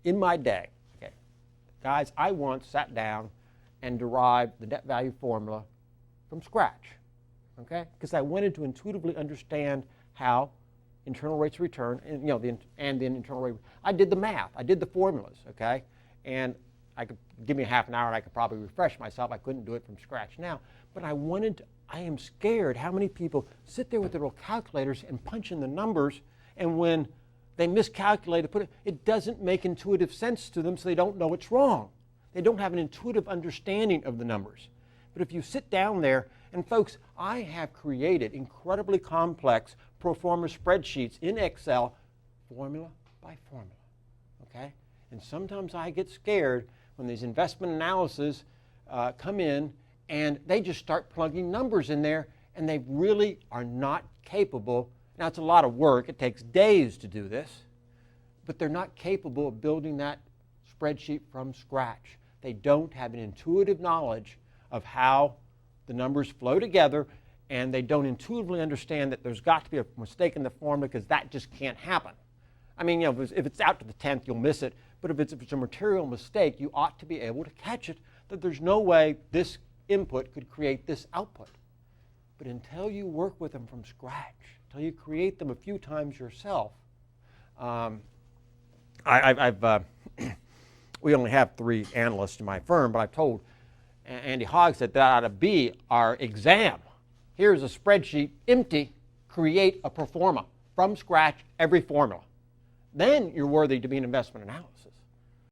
in my day, okay, guys, I once sat down and derived the net value formula from scratch, okay? Because I wanted to intuitively understand how internal rates of return and the internal rate. I did the math. I did the formulas, okay? And I could give me a half an hour and I could probably refresh myself. I couldn't do it from scratch now. But I am scared how many people sit there with their little calculators and punch in the numbers, and when they miscalculate it doesn't make intuitive sense to them, so they don't know it's wrong. They don't have an intuitive understanding of the numbers. But if you sit down there, and folks, I have created incredibly complex pro forma spreadsheets in Excel, formula by formula, okay? And sometimes I get scared when these investment analyses come in and they just start plugging numbers in there, and they really are not capable. Now, it's a lot of work. It takes days to do this, but they're not capable of building that spreadsheet from scratch. They don't have an intuitive knowledge of how the numbers flow together, and they don't intuitively understand that there's got to be a mistake in the formula, because that just can't happen. I mean, if it's out to the 10th, you'll miss it, but if it's a material mistake, you ought to be able to catch it, that there's no way this input could create this output. But until you work with them from scratch, until you create them a few times yourself, we only have 3 analysts in my firm, but I've told Andy Hoggs that ought to be our exam. Here's a spreadsheet, empty, create a pro forma from scratch, every formula. Then you're worthy to be an investment analyst.